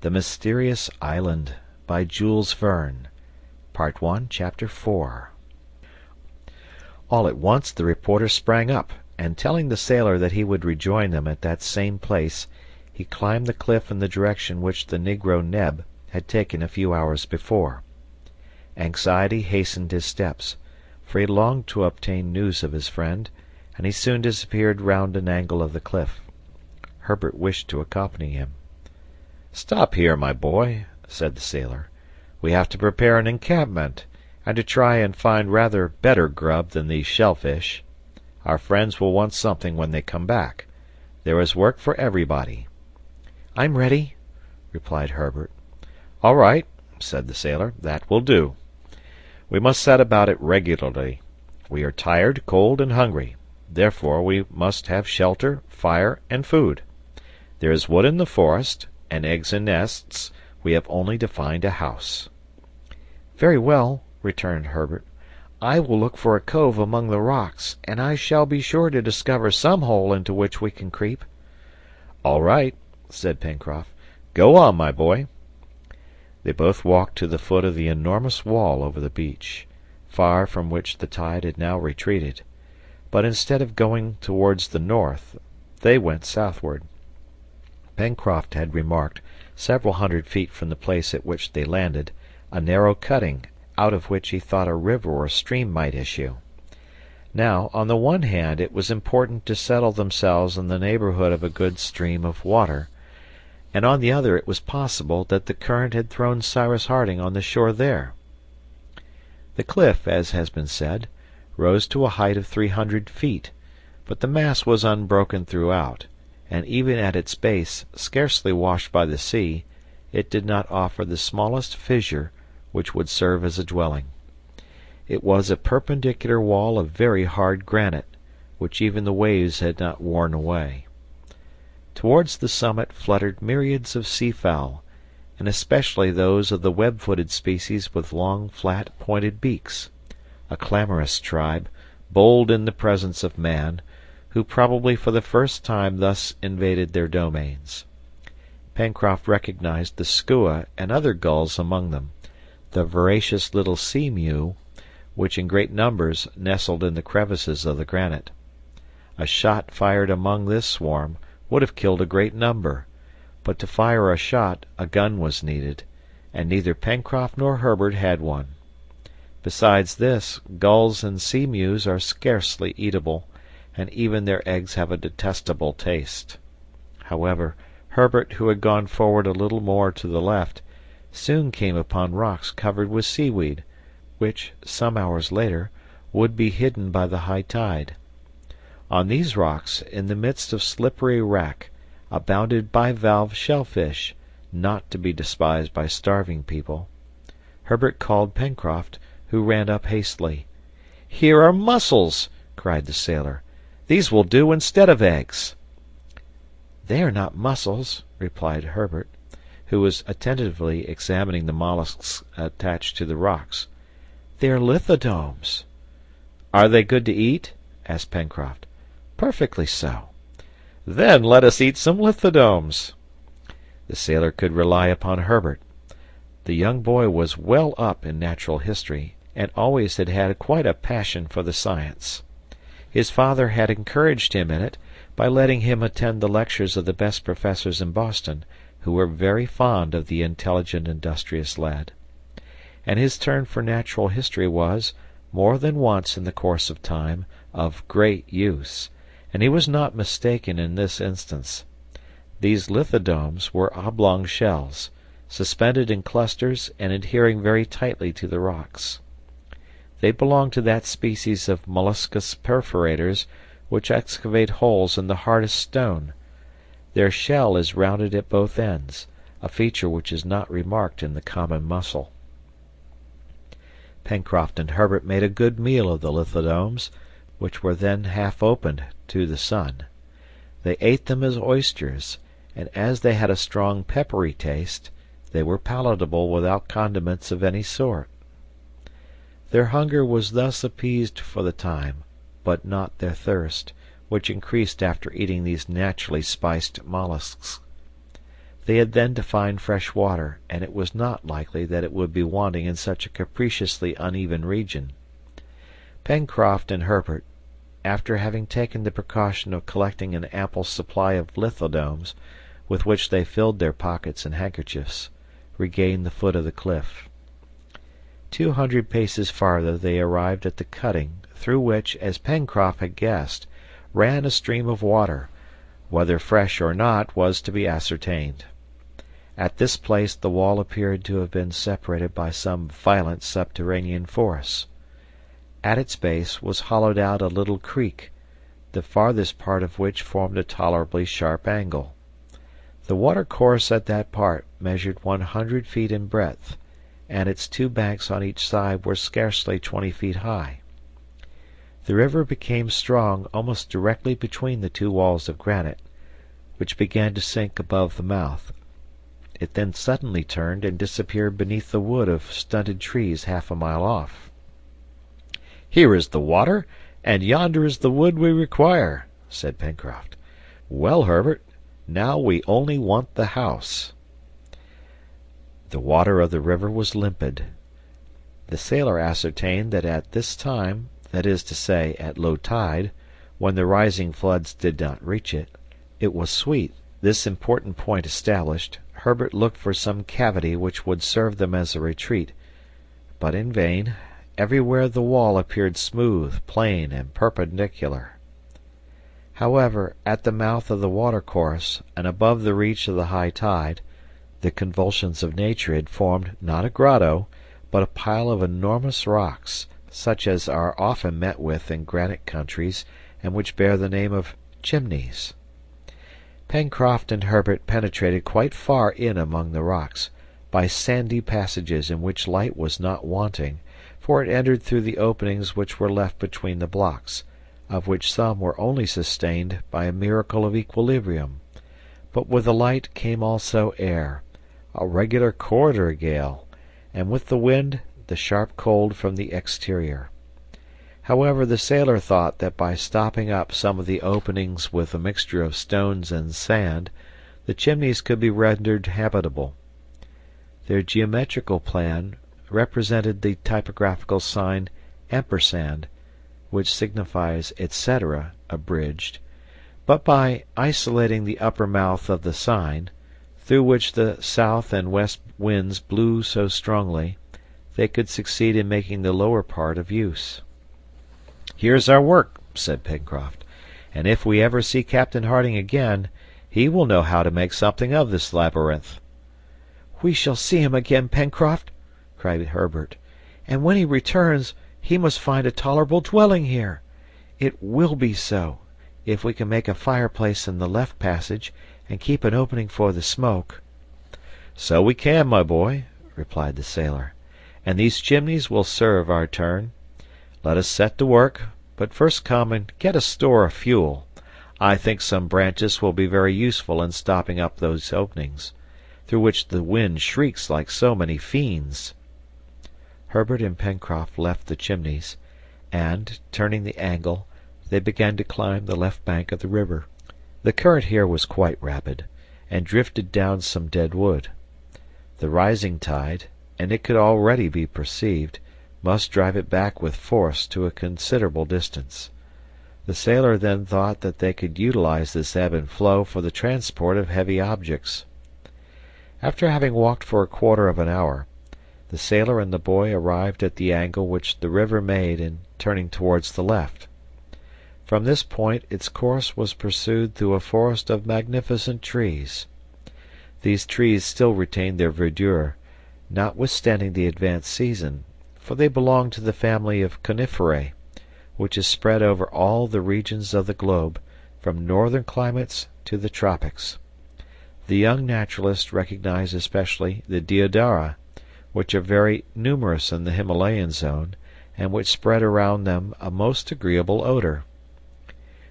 The Mysterious Island by Jules Verne. Part 1, Chapter 4. All at once the reporter sprang up, and telling the sailor that he would rejoin them at that same place, he climbed the cliff in the direction which the negro Neb had taken a few hours before. Anxiety hastened his steps, for he longed to obtain news of his friend, and he soon disappeared round an angle of the cliff. Herbert wished to accompany him. "Stop here, my boy," said the sailor. "We have to prepare an encampment, and to try and find rather better grub than these shellfish. Our friends will want something when they come back. There is work for everybody." "I'm ready," replied Herbert. "All right," said the sailor. "That will do. We must set about it regularly. We are tired, cold, and hungry. Therefore we must have shelter, fire, and food. There is wood in the forest, and eggs and nests. We have only to find a house." "Very well," returned Herbert. "I will look for a cove among the rocks, and I shall be sure to discover some hole into which we can creep." "All right," said Pencroft. "Go on, my boy." They both walked to the foot of the enormous wall over the beach, far from which the tide had now retreated. But instead of going towards the north, they went southward. Pencroft had remarked, several hundred feet from the place at which they landed, a narrow cutting, out of which he thought a river or stream might issue. Now, on the one hand, it was important to settle themselves in the neighborhood of a good stream of water, and on the other it was possible that the current had thrown Cyrus Harding on the shore there. The cliff, as has been said, rose to a height of 300 feet, but the mass was unbroken throughout, and even at its base, scarcely washed by the sea, it did not offer the smallest fissure which would serve as a dwelling. It was a perpendicular wall of very hard granite, which even the waves had not worn away. Towards the summit fluttered myriads of seafowl, and especially those of the web-footed species with long, flat, pointed beaks, a clamorous tribe, bold in the presence of man, who probably for the first time thus invaded their domains. Pencroft recognized the skua and other gulls among them, the voracious little sea-mew, which in great numbers nestled in the crevices of the granite. A shot fired among this swarm would have killed a great number, but to fire a shot a gun was needed, and neither Pencroft nor Herbert had one. Besides this, gulls and sea-mews are scarcely eatable, and even their eggs have a detestable taste. However, Herbert, who had gone forward a little more to the left, soon came upon rocks covered with seaweed, which, some hours later, would be hidden by the high tide. On these rocks, in the midst of slippery wrack, abounded bivalve shellfish, not to be despised by starving people. Herbert called Pencroft, who ran up hastily. "Here are mussels!" cried the sailor. "These will do instead of eggs." "They are not mussels," replied Herbert, who was attentively examining the mollusks attached to the rocks. "They are lithodomes." "Are they good to eat?" asked Pencroft. "Perfectly so." "Then let us eat some lithodomes." The sailor could rely upon Herbert. The young boy was well up in natural history, and always had had quite a passion for the science. His father had encouraged him in it by letting him attend the lectures of the best professors in Boston, who were very fond of the intelligent, industrious lad. And his turn for natural history was, more than once in the course of time, of great use, and he was not mistaken in this instance. These lithodomes were oblong shells, suspended in clusters and adhering very tightly to the rocks. They belong to that species of molluscous perforators which excavate holes in the hardest stone. Their shell is rounded at both ends, a feature which is not remarked in the common mussel. Pencroft and Herbert made a good meal of the lithodomes, which were then half opened to the sun. They ate them as oysters, and as they had a strong peppery taste, they were palatable without condiments of any sort. Their hunger was thus appeased for the time, but not their thirst, which increased after eating these naturally spiced mollusks. They had then to find fresh water, and it was not likely that it would be wanting in such a capriciously uneven region. Pencroft and Herbert, after having taken the precaution of collecting an ample supply of lithodomes, with which they filled their pockets and handkerchiefs, regained the foot of the cliff. 200 paces farther they arrived at the cutting, through which, as Pencroft had guessed, ran a stream of water. Whether fresh or not was to be ascertained. At this place the wall appeared to have been separated by some violent subterranean force. At its base was hollowed out a little creek, the farthest part of which formed a tolerably sharp angle. The watercourse at that part measured 100 feet in breadth, and its two banks on each side were scarcely 20 feet high. The river became strong almost directly between the two walls of granite, which began to sink above the mouth. It then suddenly turned and disappeared beneath the wood of stunted trees half a mile off. "Here is the water, and yonder is the wood we require," said Pencroft. "Well, Herbert, now we only want the house." The water of the river was limpid. The sailor ascertained that at this time, that is to say, at low tide, when the rising floods did not reach it, it was sweet. This important point established, Herbert looked for some cavity which would serve them as a retreat, but in vain. Everywhere the wall appeared smooth, plain, and perpendicular. However, at the mouth of the watercourse, and above the reach of the high tide, the convulsions of nature had formed, not a grotto, but a pile of enormous rocks, such as are often met with in granite countries, and which bear the name of chimneys. Pencroft and Herbert penetrated quite far in among the rocks, by sandy passages in which light was not wanting, for it entered through the openings which were left between the blocks, of which some were only sustained by a miracle of equilibrium. But with the light came also air, a regular corridor gale, and with the wind the sharp cold from the exterior. However, the sailor thought that by stopping up some of the openings with a mixture of stones and sand, the chimneys could be rendered habitable. Their geometrical plan represented the typographical sign ampersand, which signifies etc., abridged, but by isolating the upper mouth of the sign, through which the south and west winds blew so strongly, they could succeed in making the lower part of use. "Here's our work," said Pencroft, "and if we ever see Captain Harding again, he will know how to make something of this labyrinth." "We shall see him again, Pencroft," cried Herbert, "and when he returns he must find a tolerable dwelling here. It will be so, if we can make a fireplace in the left passage, and keep an opening for the smoke." "So we can, my boy," replied the sailor, "and these chimneys will serve our turn. Let us set to work, but first come and get a store of fuel. I think some branches will be very useful in stopping up those openings, through which the wind shrieks like so many fiends." Herbert and Pencroft left the chimneys, and, turning the angle, they began to climb the left bank of the river. The current here was quite rapid, and drifted down some dead wood. The rising tide, and it could already be perceived, must drive it back with force to a considerable distance. The sailor then thought that they could utilize this ebb and flow for the transport of heavy objects. After having walked for a quarter of an hour, the sailor and the boy arrived at the angle which the river made in turning towards the left. From this point its course was pursued through a forest of magnificent trees. These trees still retained their verdure, notwithstanding the advanced season, for they belong to the family of coniferae, which is spread over all the regions of the globe, from northern climates to the tropics. The young naturalist recognized especially the deodara, which are very numerous in the Himalayan zone, and which spread around them a most agreeable odor.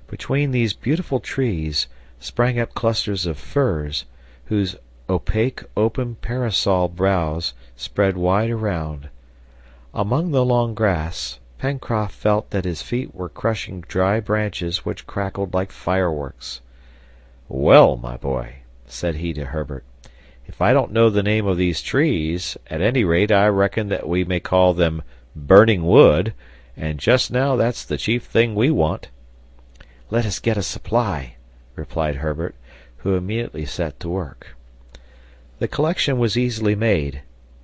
Between these beautiful trees sprang up clusters of firs, whose opaque open parasol boughs spread wide around. Among the long grass, Pencroft felt that his feet were crushing dry branches which crackled like fireworks. "Well, my boy," said he to Herbert, If I don't know the name of these trees, at any rate I reckon that we may call them burning wood, and just now that's the chief thing we want." "Let us get a supply," replied Herbert, who immediately set to work. The collection was easily made.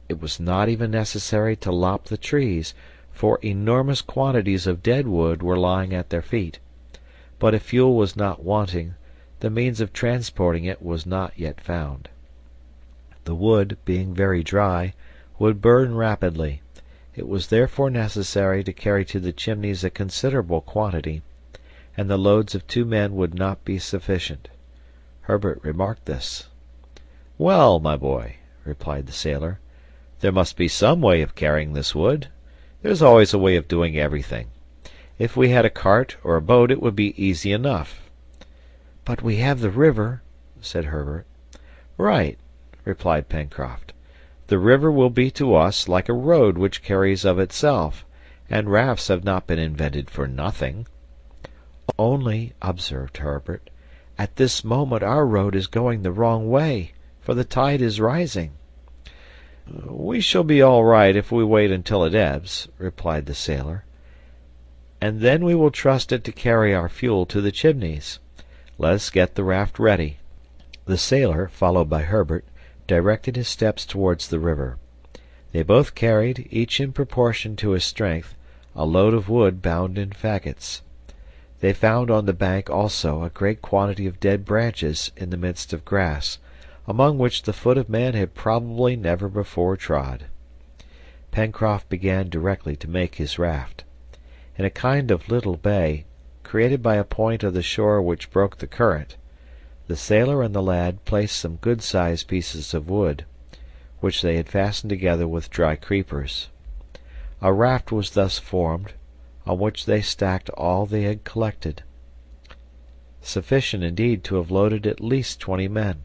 It was not even necessary to lop the trees, for enormous quantities of dead wood were lying at their feet. But if fuel was not wanting, the means of transporting it was not yet found. The wood, being very dry, would burn rapidly. It was therefore necessary to carry to the chimneys a considerable quantity, and the loads of 2 men would not be sufficient. Herbert remarked this. "Well, my boy," replied the sailor, "there must be some way of carrying this wood. There's always a way of doing everything. If we had a cart or a boat it would be easy enough." "But we have the river," said Herbert. "Right," replied Pencroft. "The river will be to us like a road which carries of itself, and rafts have not been invented for nothing." "Only," observed Herbert, "at this moment our road is going the wrong way, for the tide is rising." "We shall be all right if we wait until it ebbs," replied the sailor, "and then we will trust it to carry our fuel to the chimneys. Let us get the raft ready." The sailor, followed by Herbert, directed his steps towards the river. They both carried, each in proportion to his strength, a load of wood bound in faggots. They found on the bank also a great quantity of dead branches in the midst of grass, among which the foot of man had probably never before trod. Pencroft began directly to make his raft. In a kind of little bay, created by a point of the shore which broke the current, the sailor and the lad placed some good-sized pieces of wood, which they had fastened together with dry creepers. A raft was thus formed, on which they stacked all they had collected, sufficient indeed to have loaded at least 20 men.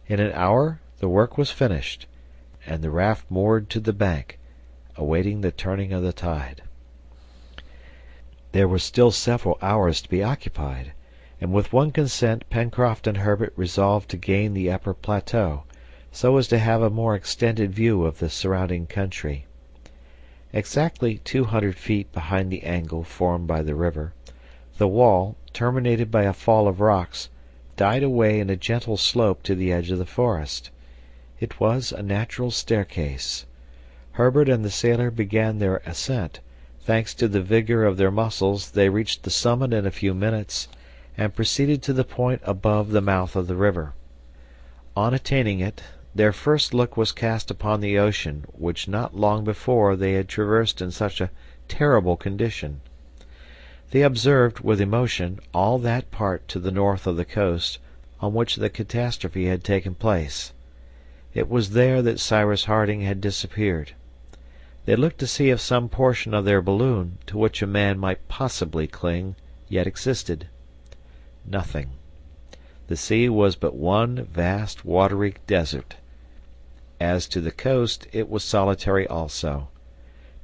In an hour the work was finished, and the raft moored to the bank, awaiting the turning of the tide. There were still several hours to be occupied, and with one consent Pencroft and Herbert resolved to gain the upper plateau, so as to have a more extended view of the surrounding country. Exactly 200 feet behind the angle formed by the river, the wall, terminated by a fall of rocks, died away in a gentle slope to the edge of the forest. It was a natural staircase. Herbert and the sailor began their ascent. Thanks to the vigor of their muscles, they reached the summit in a few minutes, and proceeded to the point above the mouth of the river. On attaining it, their first look was cast upon the ocean, which not long before they had traversed in such a terrible condition. They observed, with emotion, all that part to the north of the coast on which the catastrophe had taken place. It was there that Cyrus Harding had disappeared. They looked to see if some portion of their balloon, to which a man might possibly cling, yet existed. Nothing. The sea was but one vast watery desert. As to the coast, it was solitary also.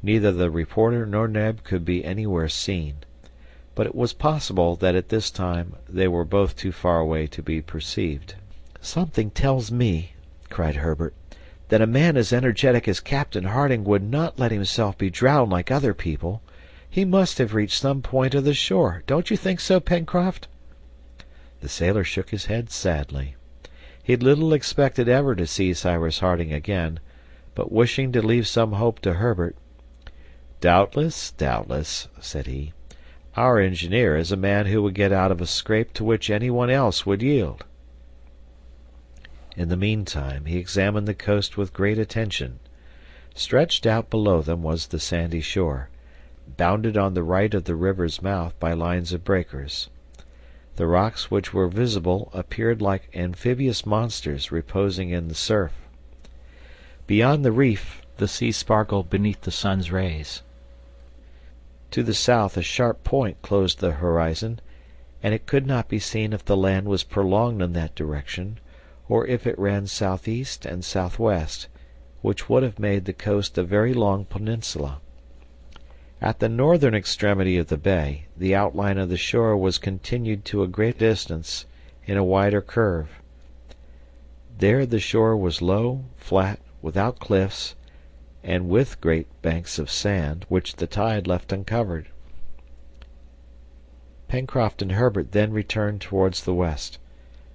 Neither the reporter nor Neb could be anywhere seen, but it was possible that at this time they were both too far away to be perceived. "Something tells me," cried Herbert, "that a man as energetic as Captain Harding would not let himself be drowned like other people. He must have reached some point of the shore. Don't you think so, Pencroft?" The sailor shook his head sadly. He little expected ever to see Cyrus Harding again, but wishing to leave some hope to Herbert, "Doubtless, doubtless," said he, "our engineer is a man who would get out of a scrape to which anyone else would yield." In the meantime he examined the coast with great attention. Stretched out below them was the sandy shore, bounded on the right of the river's mouth by lines of breakers. The rocks which were visible appeared like amphibious monsters reposing in the surf. Beyond the reef the sea sparkled beneath the sun's rays. To the south a sharp point closed the horizon, and it could not be seen if the land was prolonged in that direction, or if it ran southeast and southwest, which would have made the coast a very long peninsula. At the northern extremity of the bay, the outline of the shore was continued to a great distance in a wider curve. There the shore was low, flat, without cliffs, and with great banks of sand, which the tide left uncovered. Pencroft and Herbert then returned towards the west.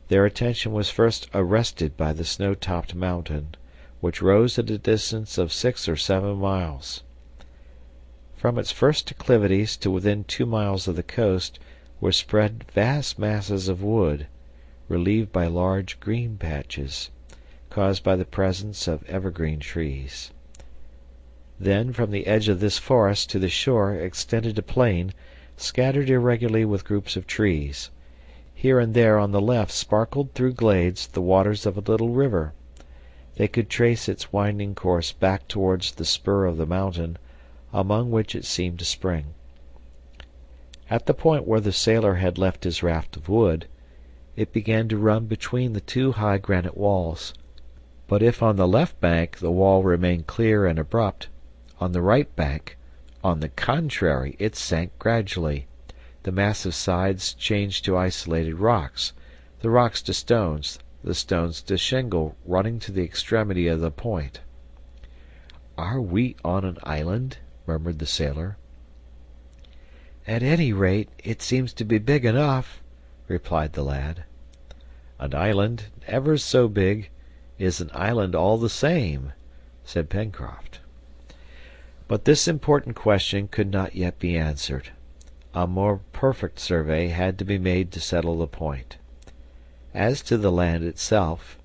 Their attention was first arrested by the snow-topped mountain, which rose at a distance of 6 or 7 miles. From its first declivities to within 2 miles of the coast were spread vast masses of wood, relieved by large green patches, caused by the presence of evergreen trees. Then from the edge of this forest to the shore extended a plain, scattered irregularly with groups of trees. Here and there on the left sparkled through glades the waters of a little river. They could trace its winding course back towards the spur of the mountain, among which it seemed to spring. At the point where the sailor had left his raft of wood, it began to run between the 2 high granite walls. But if on the left bank the wall remained clear and abrupt, on the right bank, on the contrary, it sank gradually. The massive sides changed to isolated rocks, the rocks to stones, the stones to shingle running to the extremity of the point. "Are we on an island?" murmured the sailor. "At any rate, it seems to be big enough," replied the lad. "An island, ever so big, is an island all the same," said Pencroft. But this important question could not yet be answered. A more perfect survey had to be made to settle the point. As to the land itself,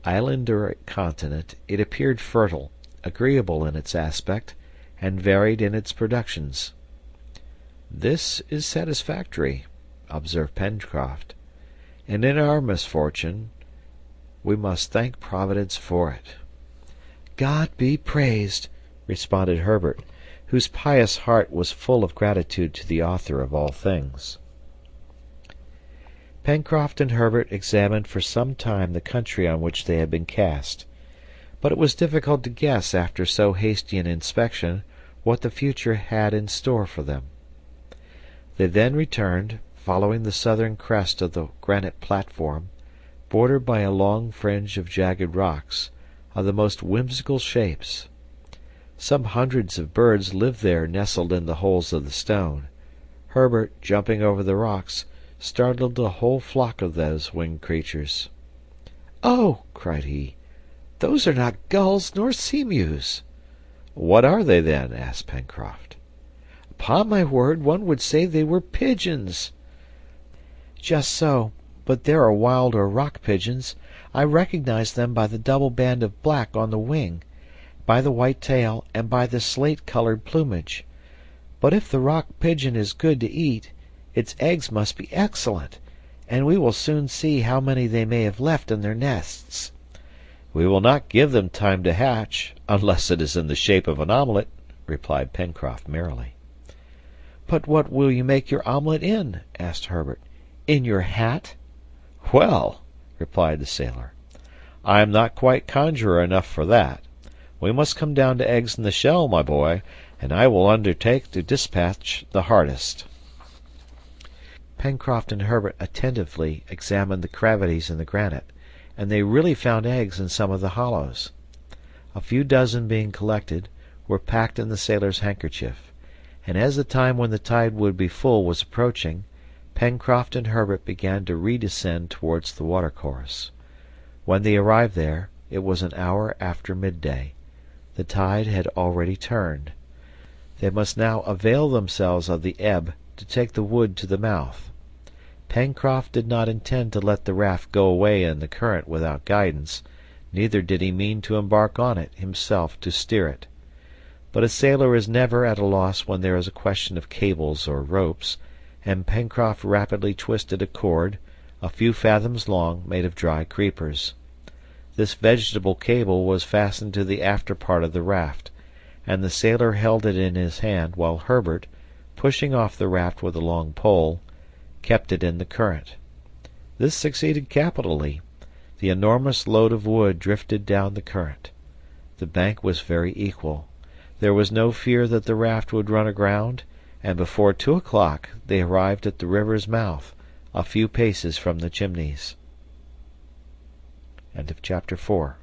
island or continent, it appeared fertile, agreeable in its aspect, and varied in its productions. "This is satisfactory," observed Pencroft, "and in our misfortune we must thank Providence for it." "God be praised," responded Herbert, whose pious heart was full of gratitude to the author of all things. Pencroft and Herbert examined for some time the country on which they had been cast, but it was difficult to guess after so hasty an inspection what the future had in store for them. They then returned, following the southern crest of the granite platform, bordered by a long fringe of jagged rocks, of the most whimsical shapes. Some hundreds of birds lived there nestled in the holes of the stone. Herbert, jumping over the rocks, startled a whole flock of those winged creatures. "Oh!" cried he, "those are not gulls nor seamews." "What are they, then?" asked Pencroft. "Upon my word, one would say they were pigeons." "Just so, but there are wild or rock pigeons. I recognize them by the double band of black on the wing, by the white tail, and by the slate-colored plumage. But if the rock pigeon is good to eat, its eggs must be excellent, and we will soon see how many they may have left in their nests." "We will not give them time to hatch, unless it is in the shape of an omelette," replied Pencroft merrily. "But what will you make your omelette in?" asked Herbert. "In your hat?" "Well," replied the sailor, "I am not quite conjurer enough for that. We must come down to eggs in the shell, my boy, and I will undertake to dispatch the hardest." Pencroft and Herbert attentively examined the cavities in the granite, and they really found eggs in some of the hollows. A few dozen being collected, were packed in the sailor's handkerchief, and as the time when the tide would be full was approaching, Pencroft and Herbert began to redescend towards the watercourse. When they arrived there, it was an hour after midday. The tide had already turned. They must now avail themselves of the ebb to take the wood to the mouth. Pencroft did not intend to let the raft go away in the current without guidance, neither did he mean to embark on it himself to steer it. But a sailor is never at a loss when there is a question of cables or ropes, and Pencroft rapidly twisted a cord, a few fathoms long, made of dry creepers. This vegetable cable was fastened to the after part of the raft, and the sailor held it in his hand while Herbert, pushing off the raft with a long pole, kept it in the current. This succeeded capitally. The enormous load of wood drifted down the current. The bank was very equal. There was no fear that the raft would run aground, and before 2 o'clock they arrived at the river's mouth, a few paces from the Chimneys. Chapter 4